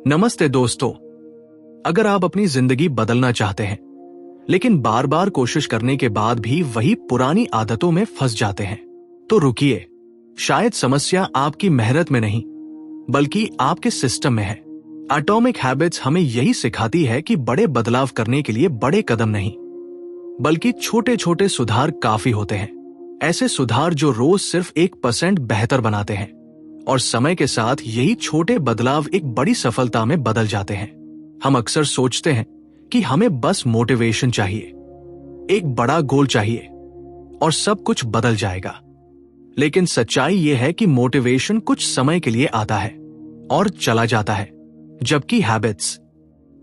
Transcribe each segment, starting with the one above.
नमस्ते दोस्तों। अगर आप अपनी जिंदगी बदलना चाहते हैं लेकिन बार बार कोशिश करने के बाद भी वही पुरानी आदतों में फंस जाते हैं तो रुकिए। शायद समस्या आपकी मेहनत में नहीं बल्कि आपके सिस्टम में है। एटॉमिक हैबिट्स हमें यही सिखाती है कि बड़े बदलाव करने के लिए बड़े कदम नहीं बल्कि छोटे छोटे सुधार काफी होते हैं। ऐसे सुधार जो रोज सिर्फ 1% बेहतर बनाते हैं और समय के साथ यही छोटे बदलाव एक बड़ी सफलता में बदल जाते हैं। हम अक्सर सोचते हैं कि हमें बस मोटिवेशन चाहिए, एक बड़ा गोल चाहिए और सब कुछ बदल जाएगा। लेकिन सच्चाई यह है कि मोटिवेशन कुछ समय के लिए आता है और चला जाता है, जबकि हैबिट्स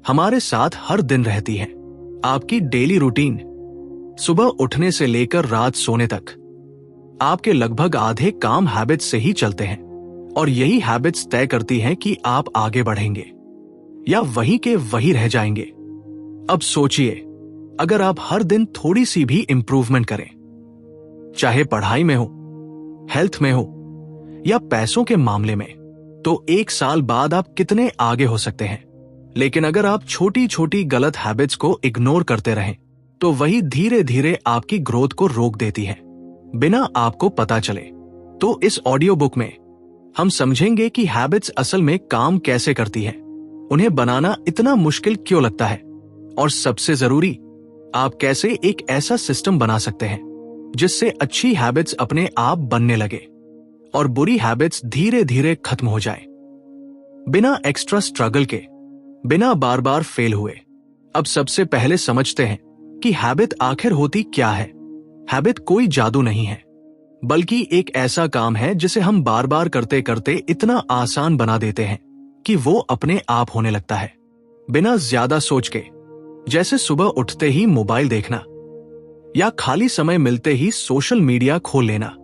हमारे साथ हर दिन रहती हैं। आपकी डेली रूटीन, सुबह उठने से लेकर रात सोने तक, आपके लगभग आधे काम हैबिट्स से ही चलते हैं और यही हैबिट्स तय करती हैं कि आप आगे बढ़ेंगे या वहीं के वहीं रह जाएंगे। अब सोचिए, अगर आप हर दिन थोड़ी सी भी इंप्रूवमेंट करें, चाहे पढ़ाई में हो, हेल्थ में हो या पैसों के मामले में, तो 1 साल बाद आप कितने आगे हो सकते हैं। लेकिन अगर आप छोटी छोटी गलत हैबिट्स को इग्नोर करते रहें तो वही धीरे धीरे आपकी ग्रोथ को रोक देती है बिना आपको पता चले। तो इस ऑडियो बुक में हम समझेंगे कि हैबिट्स असल में काम कैसे करती हैं, उन्हें बनाना इतना मुश्किल क्यों लगता है और सबसे जरूरी, आप कैसे एक ऐसा सिस्टम बना सकते हैं जिससे अच्छी हैबिट्स अपने आप बनने लगे और बुरी हैबिट्स धीरे धीरे खत्म हो जाए बिना एक्स्ट्रा स्ट्रगल के, बिना बार बार फेल हुए। अब सबसे पहले समझते हैं कि हैबिट आखिर होती क्या है। हैबिट कोई जादू नहीं है बल्कि एक ऐसा काम है जिसे हम बार बार करते करते इतना आसान बना देते हैं कि वो अपने आप होने लगता है, बिना ज्यादा सोच के। जैसे सुबह उठते ही मोबाइल देखना या खाली समय मिलते ही सोशल मीडिया खोल लेना।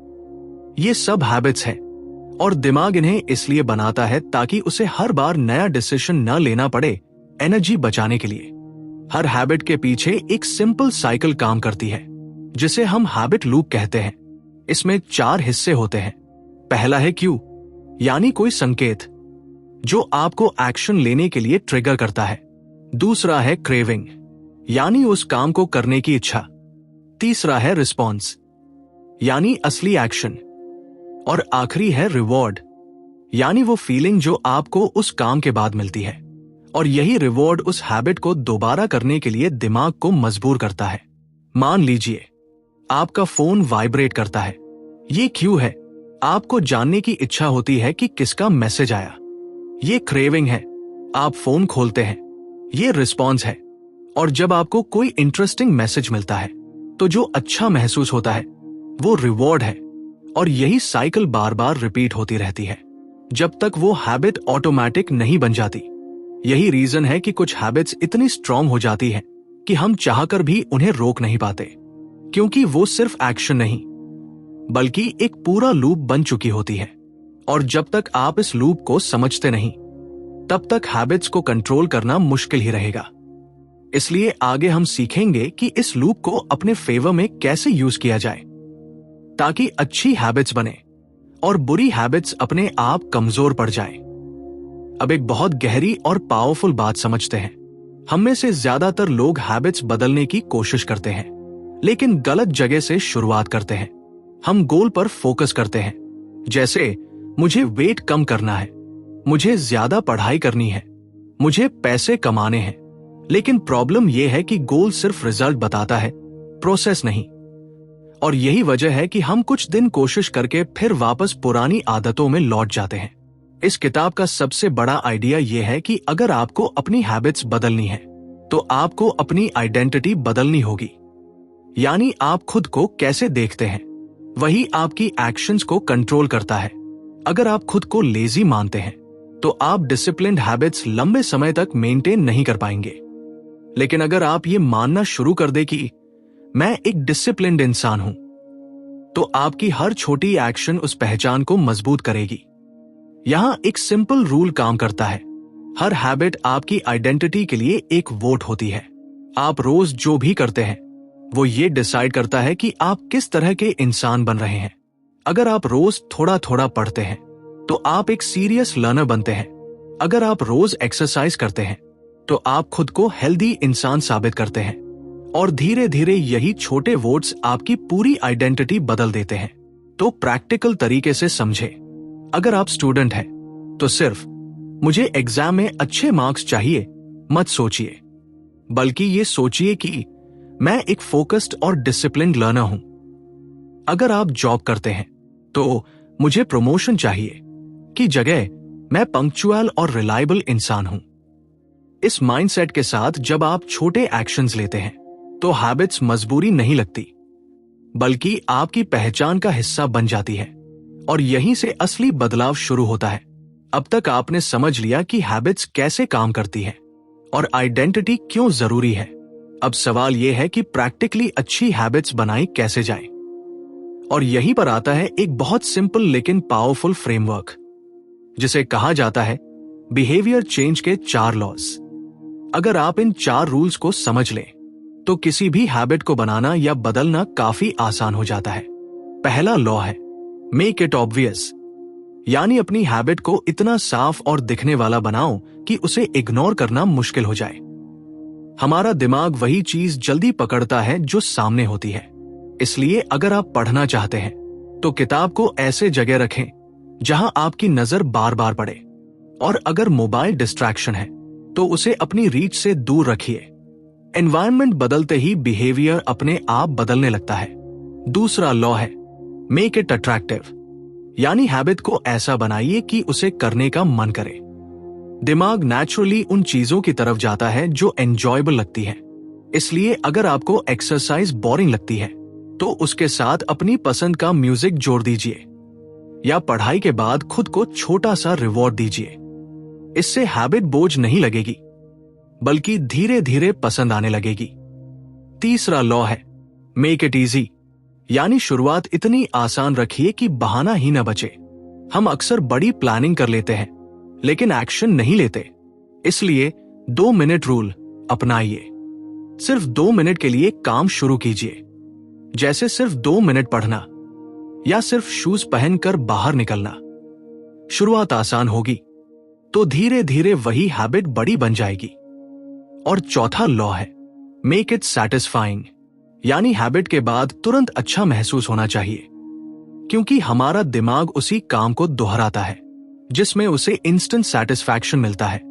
ये सब हैबिट्स हैं और दिमाग इन्हें इसलिए बनाता है ताकि उसे हर बार नया डिसीजन न लेना पड़े, एनर्जी बचाने के लिए। हर हैबिट के पीछे एक सिंपल साइकिल काम करती है जिसे हम हैबिट लूप कहते हैं। इसमें 4 हिस्से होते हैं। पहला है क्यू, यानी कोई संकेत जो आपको एक्शन लेने के लिए ट्रिगर करता है। दूसरा है क्रेविंग, यानी उस काम को करने की इच्छा। तीसरा है रिस्पॉन्स, यानी असली एक्शन। और आखिरी है रिवॉर्ड, यानी वो फीलिंग जो आपको उस काम के बाद मिलती है। और यही रिवॉर्ड उस हैबिट को दोबारा करने के लिए दिमाग को मजबूर करता है। मान लीजिए आपका फोन वाइब्रेट करता है, ये क्यू है, आपको जानने की इच्छा होती है कि किसका मैसेज आया। ये क्रेविंग है, आप फोन खोलते हैं। ये रिस्पॉन्स है, और जब आपको कोई इंटरेस्टिंग मैसेज मिलता है तो जो अच्छा महसूस होता है वो रिवॉर्ड है। और यही साइकिल बार बार रिपीट होती रहती है जब तक वो हैबिट ऑटोमेटिक नहीं बन जाती। यही रीजन है कि कुछ हैबिट्स इतनी स्ट्रांग हो जाती है कि हम चाहकर भी उन्हें रोक नहीं पाते, क्योंकि वो सिर्फ एक्शन नहीं बल्कि एक पूरा लूप बन चुकी होती है। और जब तक आप इस लूप को समझते नहीं तब तक हैबिट्स को कंट्रोल करना मुश्किल ही रहेगा। इसलिए आगे हम सीखेंगे कि इस लूप को अपने फेवर में कैसे यूज किया जाए ताकि अच्छी हैबिट्स बने और बुरी हैबिट्स अपने आप कमजोर पड़ जाएं। अब एक बहुत गहरी और पावरफुल बात समझते हैं। हम में से ज्यादातर लोग हैबिट्स बदलने की कोशिश करते हैं लेकिन गलत जगह से शुरुआत करते हैं। हम गोल पर फोकस करते हैं, जैसे मुझे वेट कम करना है, मुझे ज्यादा पढ़ाई करनी है, मुझे पैसे कमाने हैं। लेकिन प्रॉब्लम यह है कि गोल सिर्फ रिजल्ट बताता है, प्रोसेस नहीं। और यही वजह है कि हम कुछ दिन कोशिश करके फिर वापस पुरानी आदतों में लौट जाते हैं। इस किताब का सबसे बड़ा आइडिया यह है कि अगर आपको अपनी हैबिट्स बदलनी है तो आपको अपनी आइडेंटिटी बदलनी होगी, यानी आप खुद को कैसे देखते हैं वही आपकी एक्शंस को कंट्रोल करता है। अगर आप खुद को लेजी मानते हैं तो आप डिसिप्लिन्ड हैबिट्स लंबे समय तक मेंटेन नहीं कर पाएंगे। लेकिन अगर आप ये मानना शुरू कर दे कि मैं एक डिसिप्लिन्ड इंसान हूं, तो आपकी हर छोटी एक्शन उस पहचान को मजबूत करेगी। यहां एक सिंपल रूल काम करता है। हर हैबिट आपकी आइडेंटिटी के लिए एक वोट होती है। आप रोज जो भी करते हैं वो ये डिसाइड करता है कि आप किस तरह के इंसान बन रहे हैं। अगर आप रोज थोड़ा थोड़ा पढ़ते हैं तो आप एक सीरियस लर्नर बनते हैं अगर आप रोज एक्सरसाइज करते हैं तो आप खुद को हेल्दी इंसान साबित करते हैं और धीरे धीरे यही छोटे वोट्स आपकी पूरी आइडेंटिटी बदल देते हैं। तो प्रैक्टिकल तरीके से समझे, अगर आप स्टूडेंट हैं तो सिर्फ मुझे एग्जाम में अच्छे मार्क्स चाहिए मत सोचिए, बल्कि ये सोचिए कि मैं एक फोकस्ड और डिसिप्लिन्ड लर्नर हूं। अगर आप जॉब करते हैं तो मुझे प्रमोशन चाहिए की जगह मैं पंक्चुअल और रिलायबल इंसान हूं। इस माइंडसेट के साथ जब आप छोटे एक्शंस लेते हैं तो हैबिट्स मजबूरी नहीं लगती, बल्कि आपकी पहचान का हिस्सा बन जाती है और यहीं से असली बदलाव शुरू होता है। अब तक आपने समझ लिया कि हैबिट्स कैसे काम करती है और आइडेंटिटी क्यों जरूरी है। अब सवाल यह है कि प्रैक्टिकली अच्छी हैबिट्स बनाई कैसे जाए, और यहीं पर आता है एक बहुत सिंपल लेकिन पावरफुल फ्रेमवर्क जिसे कहा जाता है बिहेवियर चेंज के 4 लॉज। अगर आप इन 4 रूल्स को समझ लें तो किसी भी हैबिट को बनाना या बदलना काफी आसान हो जाता है। पहला लॉ है मेक इट ऑब्वियस, यानी अपनी हैबिट को इतना साफ और दिखने वाला बनाओ कि उसे इग्नोर करना मुश्किल हो जाए। हमारा दिमाग वही चीज जल्दी पकड़ता है जो सामने होती है, इसलिए अगर आप पढ़ना चाहते हैं तो किताब को ऐसे जगह रखें जहां आपकी नजर बार बार पड़े, और अगर मोबाइल डिस्ट्रैक्शन है तो उसे अपनी रीच से दूर रखिए। एनवायरनमेंट बदलते ही बिहेवियर अपने आप बदलने लगता है। दूसरा लॉ है मेक इट अट्रैक्टिव, यानी हैबिट को ऐसा बनाइए कि उसे करने का मन करे। दिमाग नेचुरली उन चीजों की तरफ जाता है जो एंजॉयबल लगती है, इसलिए अगर आपको एक्सरसाइज बोरिंग लगती है तो उसके साथ अपनी पसंद का म्यूजिक जोड़ दीजिए, या पढ़ाई के बाद खुद को छोटा सा रिवॉर्ड दीजिए। इससे हैबिट बोझ नहीं लगेगी, बल्कि धीरे धीरे पसंद आने लगेगी। तीसरा लॉ है मेक इट इजी, यानी शुरुआत इतनी आसान रखिए कि बहाना ही न बचे। हम अक्सर बड़ी प्लानिंग कर लेते हैं लेकिन एक्शन नहीं लेते, इसलिए 2 मिनट रूल अपनाइए। सिर्फ 2 मिनट के लिए काम शुरू कीजिए, जैसे सिर्फ 2 मिनट पढ़ना या सिर्फ शूज पहनकर बाहर निकलना। शुरुआत आसान होगी तो धीरे धीरे वही हैबिट बड़ी बन जाएगी। और चौथा लॉ है मेक इट सैटिस्फाइंग, यानी हैबिट के बाद तुरंत अच्छा महसूस होना चाहिए, क्योंकि हमारा दिमाग उसी काम को दोहराता है जिसमें उसे इंस्टेंट सेटिस्फैक्शन मिलता है।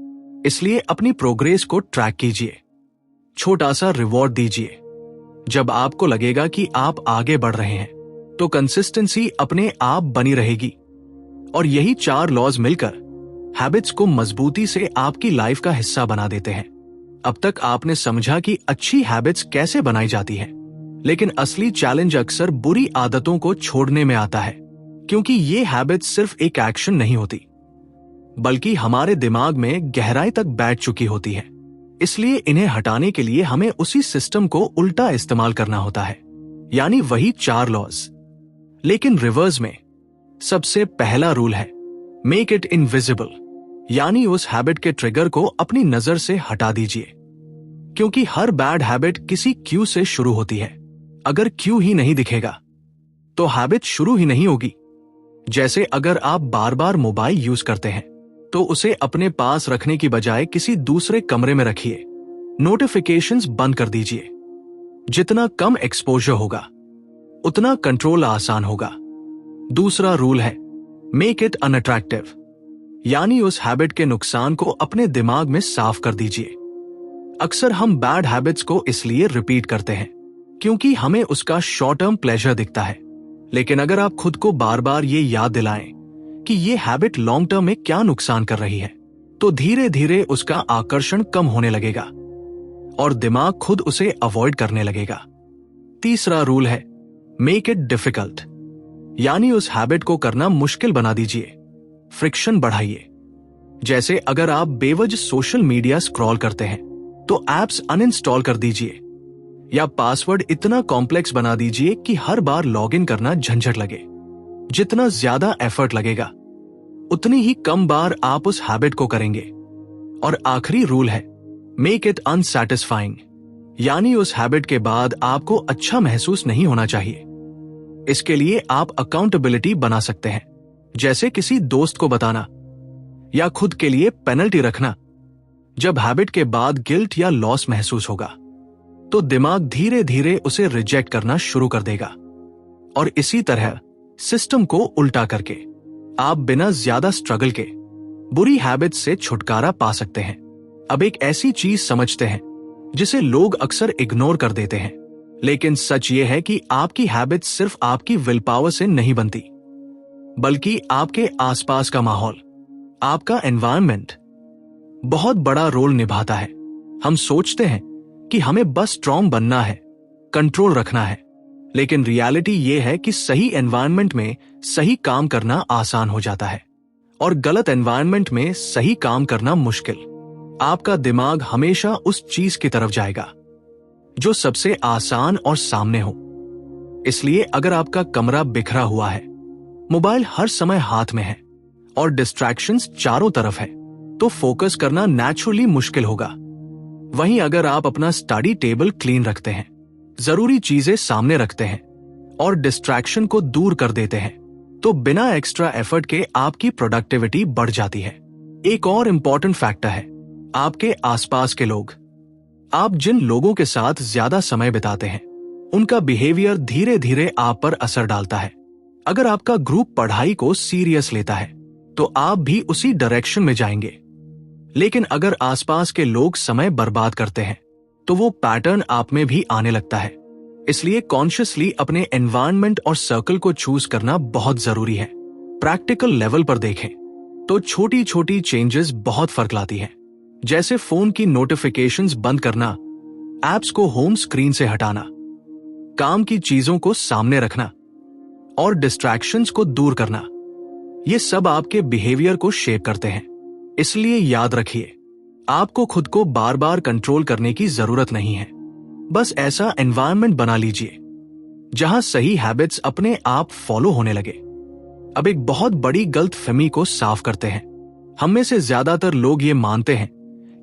इसलिए अपनी प्रोग्रेस को ट्रैक कीजिए, छोटा सा रिवॉर्ड दीजिए। जब आपको लगेगा कि आप आगे बढ़ रहे हैं तो कंसिस्टेंसी अपने आप बनी रहेगी। और यही 4 लॉज मिलकर हैबिट्स को मजबूती से आपकी लाइफ का हिस्सा बना देते हैं। अब तक आपने समझा कि अच्छी हैबिट्स कैसे बनाई जाती हैं, लेकिन असली चैलेंज अक्सर बुरी आदतों को छोड़ने में आता है, क्योंकि ये हैबिट्स सिर्फ एक एक्शन नहीं होती, बल्कि हमारे दिमाग में गहराई तक बैठ चुकी होती है। इसलिए इन्हें हटाने के लिए हमें उसी सिस्टम को उल्टा इस्तेमाल करना होता है, यानी वही 4 लॉज, लेकिन रिवर्स में। सबसे पहला रूल है मेक इट इनविजिबल, यानी उस हैबिट के ट्रिगर को अपनी नजर से हटा दीजिए, क्योंकि हर बैड हैबिट किसी क्यू से शुरू होती है। अगर क्यू ही नहीं दिखेगा तो हैबिट शुरू ही नहीं होगी। जैसे अगर आप बार बार मोबाइल यूज करते हैं तो उसे अपने पास रखने की बजाय किसी दूसरे कमरे में रखिए, नोटिफिकेशंस बंद कर दीजिए। जितना कम एक्सपोजर होगा उतना कंट्रोल आसान होगा। दूसरा रूल है मेक इट अनअट्रैक्टिव, यानी उस हैबिट के नुकसान को अपने दिमाग में साफ कर दीजिए। अक्सर हम बैड हैबिट्स को इसलिए रिपीट करते हैं क्योंकि हमें उसका शॉर्ट टर्म प्लेजर दिखता है, लेकिन अगर आप खुद को बार बार ये याद दिलाएं कि ये हैबिट लॉन्ग टर्म में क्या नुकसान कर रही है, तो धीरे धीरे उसका आकर्षण कम होने लगेगा और दिमाग खुद उसे अवॉइड करने लगेगा। तीसरा रूल है मेक इट डिफिकल्ट, यानी उस हैबिट को करना मुश्किल बना दीजिए, फ्रिक्शन बढ़ाइए। जैसे अगर आप बेवजह सोशल मीडिया स्क्रॉल करते हैं तो एप्स अनइंस्टॉल कर दीजिए, या पासवर्ड इतना कॉम्प्लेक्स बना दीजिए कि हर बार लॉगिन करना झंझट लगे। जितना ज्यादा एफर्ट लगेगा उतनी ही कम बार आप उस हैबिट को करेंगे। और आखिरी रूल है मेक इट अनसैटिस्फाइंग, यानी उस हैबिट के बाद आपको अच्छा महसूस नहीं होना चाहिए। इसके लिए आप अकाउंटेबिलिटी बना सकते हैं, जैसे किसी दोस्त को बताना या खुद के लिए पेनल्टी रखना। जब हैबिट के बाद गिल्ट या लॉस महसूस होगा तो दिमाग धीरे धीरे उसे रिजेक्ट करना शुरू कर देगा, और इसी तरह सिस्टम को उल्टा करके आप बिना ज्यादा स्ट्रगल के बुरी हैबिट से छुटकारा पा सकते हैं। अब एक ऐसी चीज समझते हैं जिसे लोग अक्सर इग्नोर कर देते हैं, लेकिन सच ये है कि आपकी हैबिट सिर्फ आपकी विल पावर से नहीं बनती, बल्कि आपके आसपास का माहौल, आपका एनवायरनमेंट बहुत बड़ा रोल निभाता है। हम सोचते हैं कि हमें बस स्ट्रॉन्ग बनना है, कंट्रोल रखना है, लेकिन रियलिटी ये है कि सही एनवायरनमेंट में सही काम करना आसान हो जाता है और गलत एनवायरनमेंट में सही काम करना मुश्किल। आपका दिमाग हमेशा उस चीज की तरफ जाएगा जो सबसे आसान और सामने हो। इसलिए अगर आपका कमरा बिखरा हुआ है, मोबाइल हर समय हाथ में है और डिस्ट्रैक्शंस चारों तरफ है, तो फोकस करना नेचुरली मुश्किल होगा। वहीं अगर आप अपना स्टडी टेबल क्लीन रखते हैं, जरूरी चीजें सामने रखते हैं और डिस्ट्रैक्शन को दूर कर देते हैं, तो बिना एक्स्ट्रा एफर्ट के आपकी प्रोडक्टिविटी बढ़ जाती है। एक और इंपॉर्टेंट फैक्टर है आपके आसपास के लोग। आप जिन लोगों के साथ ज्यादा समय बिताते हैं, उनका बिहेवियर धीरे धीरे आप पर असर डालता है। अगर आपका ग्रुप पढ़ाई को सीरियस लेता है तो आप भी उसी डायरेक्शन में जाएंगे, लेकिन अगर आसपास के लोग समय बर्बाद करते हैं तो वो पैटर्न आप में भी आने लगता है। इसलिए कॉन्शियसली अपने एनवायरनमेंट और सर्कल को चूज करना बहुत जरूरी है। प्रैक्टिकल लेवल पर देखें तो छोटी छोटी चेंजेस बहुत फर्क लाती हैं, जैसे फोन की नोटिफिकेशंस बंद करना, एप्स को होम स्क्रीन से हटाना, काम की चीजों को सामने रखना और डिस्ट्रैक्शंस को दूर करना। ये सब आपके बिहेवियर को शेप करते हैं। इसलिए याद रखिए, आपको खुद को बार बार कंट्रोल करने की जरूरत नहीं है। बस ऐसा एनवायरनमेंट बना लीजिए जहां सही हैबिट्स अपने आप फॉलो होने लगे। अब एक बहुत बड़ी गलतफहमी को साफ करते हैं। हम में से ज्यादातर लोग ये मानते हैं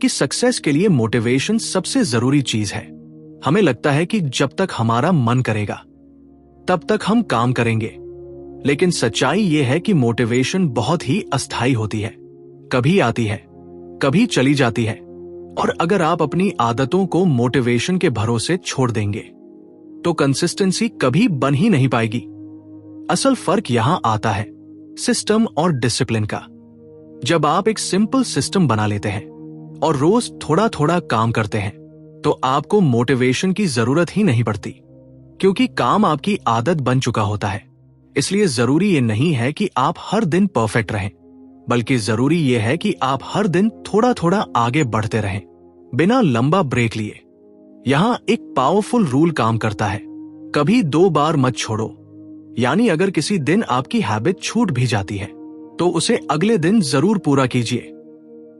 कि सक्सेस के लिए मोटिवेशन सबसे जरूरी चीज है। हमें लगता है कि जब तक हमारा मन करेगा तब तक हम काम करेंगे, लेकिन सच्चाई ये है कि मोटिवेशन बहुत ही अस्थायी होती है। कभी आती है, कभी चली जाती है, और अगर आप अपनी आदतों को मोटिवेशन के भरोसे छोड़ देंगे तो कंसिस्टेंसी कभी बन ही नहीं पाएगी। असल फर्क यहां आता है सिस्टम और डिसिप्लिन का। जब आप एक सिंपल सिस्टम बना लेते हैं और रोज थोड़ा थोड़ा काम करते हैं तो आपको मोटिवेशन की जरूरत ही नहीं पड़ती, क्योंकि काम आपकी आदत बन चुका होता है। इसलिए जरूरी ये नहीं है कि आप हर दिन परफेक्ट रहें, बल्कि जरूरी ये है कि आप हर दिन थोड़ा थोड़ा आगे बढ़ते रहें, बिना लंबा ब्रेक लिए। यहां एक पावरफुल रूल काम करता है, कभी 2 बार मत छोड़ो। यानी अगर किसी दिन आपकी हैबिट छूट भी जाती है तो उसे अगले दिन जरूर पूरा कीजिए।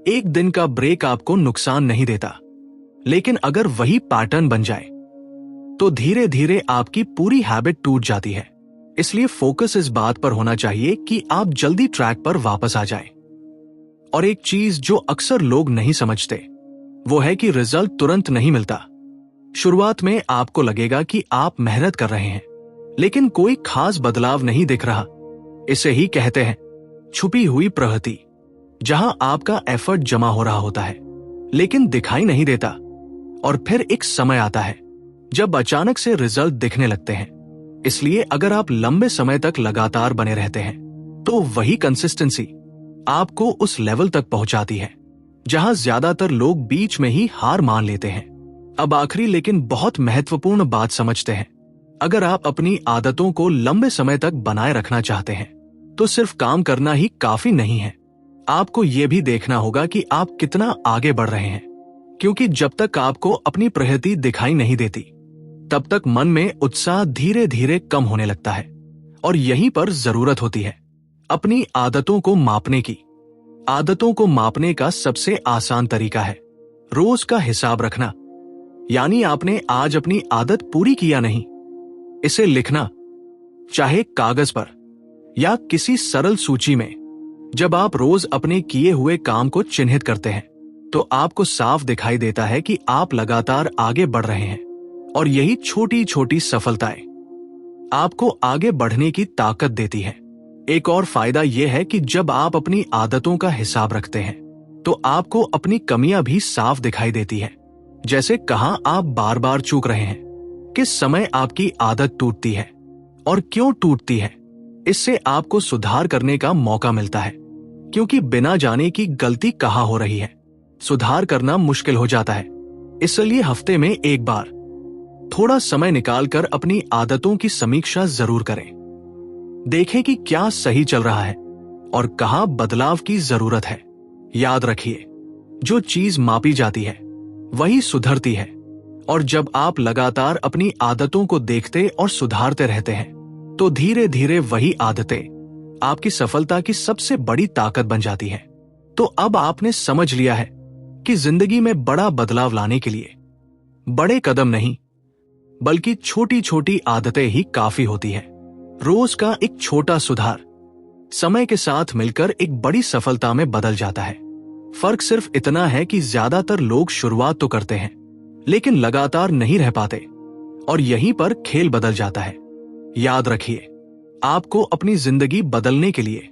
एक दिन का ब्रेक आपको नुकसान नहीं देता, लेकिन अगर वही पैटर्न बन जाए तो धीरे धीरे आपकी पूरी हैबिट टूट जाती है। इसलिए फोकस इस बात पर होना चाहिए कि आप जल्दी ट्रैक पर वापस आ जाएं। और एक चीज जो अक्सर लोग नहीं समझते वो है कि रिजल्ट तुरंत नहीं मिलता। शुरुआत में आपको लगेगा कि आप मेहनत कर रहे हैं, लेकिन कोई खास बदलाव नहीं दिख रहा। इसे ही कहते हैं छुपी हुई प्रगति, जहां आपका एफर्ट जमा हो रहा होता है लेकिन दिखाई नहीं देता। और फिर एक समय आता है जब अचानक से रिजल्ट दिखने लगते हैं। इसलिए अगर आप लंबे समय तक लगातार बने रहते हैं तो वही कंसिस्टेंसी आपको उस लेवल तक पहुंचाती है जहां ज्यादातर लोग बीच में ही हार मान लेते हैं। अब आखिरी लेकिन बहुत महत्वपूर्ण बात समझते हैं, अगर आप अपनी आदतों को लंबे समय तक बनाए रखना चाहते हैं तो सिर्फ काम करना ही काफी नहीं है। आपको यह भी देखना होगा कि आप कितना आगे बढ़ रहे हैं, क्योंकि जब तक आपको अपनी प्रगति दिखाई नहीं देती तब तक मन में उत्साह धीरे धीरे कम होने लगता है। और यहीं पर जरूरत होती है अपनी आदतों को मापने की। आदतों को मापने का सबसे आसान तरीका है रोज का हिसाब रखना। यानी आपने आज अपनी आदत पूरी किया नहीं, इसे लिखना, चाहे कागज पर या किसी सरल सूची में। जब आप रोज अपने किए हुए काम को चिन्हित करते हैं तो आपको साफ दिखाई देता है कि आप लगातार आगे बढ़ रहे हैं। और यही छोटी छोटी सफलताएं आपको आगे बढ़ने की ताकत देती है। एक और फायदा यह है कि जब आप अपनी आदतों का हिसाब रखते हैं तो आपको अपनी कमियां भी साफ दिखाई देती है। जैसे कहां आप बार बार चूक रहे हैं, किस समय आपकी आदत टूटती है और क्यों टूटती है। इससे आपको सुधार करने का मौका मिलता है, क्योंकि बिना जाने की गलती कहाँ हो रही है सुधार करना मुश्किल हो जाता है। इसलिए हफ्ते में एक बार थोड़ा समय निकालकर अपनी आदतों की समीक्षा जरूर करें। देखें कि क्या सही चल रहा है और कहां बदलाव की जरूरत है। याद रखिए, जो चीज मापी जाती है वही सुधरती है, और जब आप लगातार अपनी आदतों को देखते और सुधारते रहते हैं तो धीरे धीरे वही आदतें आपकी सफलता की सबसे बड़ी ताकत बन जाती हैं। तो अब आपने समझ लिया है कि जिंदगी में बड़ा बदलाव लाने के लिए बड़े कदम नहीं बल्कि छोटी छोटी आदतें ही काफी होती हैं। रोज का एक छोटा सुधार समय के साथ मिलकर एक बड़ी सफलता में बदल जाता है। फर्क सिर्फ इतना है कि ज्यादातर लोग शुरुआत तो करते हैं लेकिन लगातार नहीं रह पाते, और यहीं पर खेल बदल जाता है। याद रखिए, आपको अपनी जिंदगी बदलने के लिए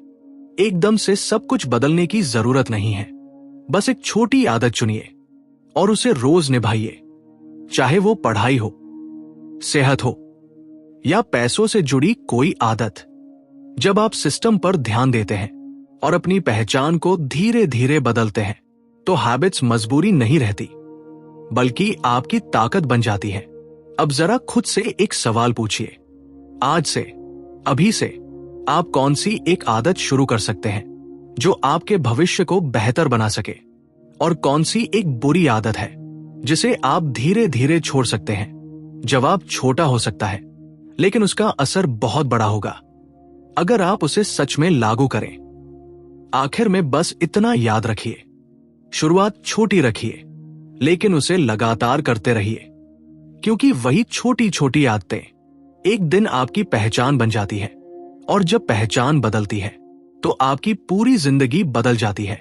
एकदम से सब कुछ बदलने की जरूरत नहीं है। बस एक छोटी आदत चुनिए और उसे रोज निभाइए, चाहे वो पढ़ाई हो, सेहत हो या पैसों से जुड़ी कोई आदत। जब आप सिस्टम पर ध्यान देते हैं और अपनी पहचान को धीरे धीरे बदलते हैं तो हैबिट्स मजबूरी नहीं रहती बल्कि आपकी ताकत बन जाती है। अब जरा खुद से एक सवाल पूछिए, आज से, अभी से आप कौन सी एक आदत शुरू कर सकते हैं जो आपके भविष्य को बेहतर बना सके, और कौन सी एक बुरी आदत है जिसे आप धीरे धीरे छोड़ सकते हैं। जवाब छोटा हो सकता है लेकिन उसका असर बहुत बड़ा होगा अगर आप उसे सच में लागू करें। आखिर में बस इतना याद रखिए, शुरुआत छोटी रखिए लेकिन उसे लगातार करते रहिए, क्योंकि वही छोटी छोटी आदतें एक दिन आपकी पहचान बन जाती है, और जब पहचान बदलती है तो आपकी पूरी जिंदगी बदल जाती है।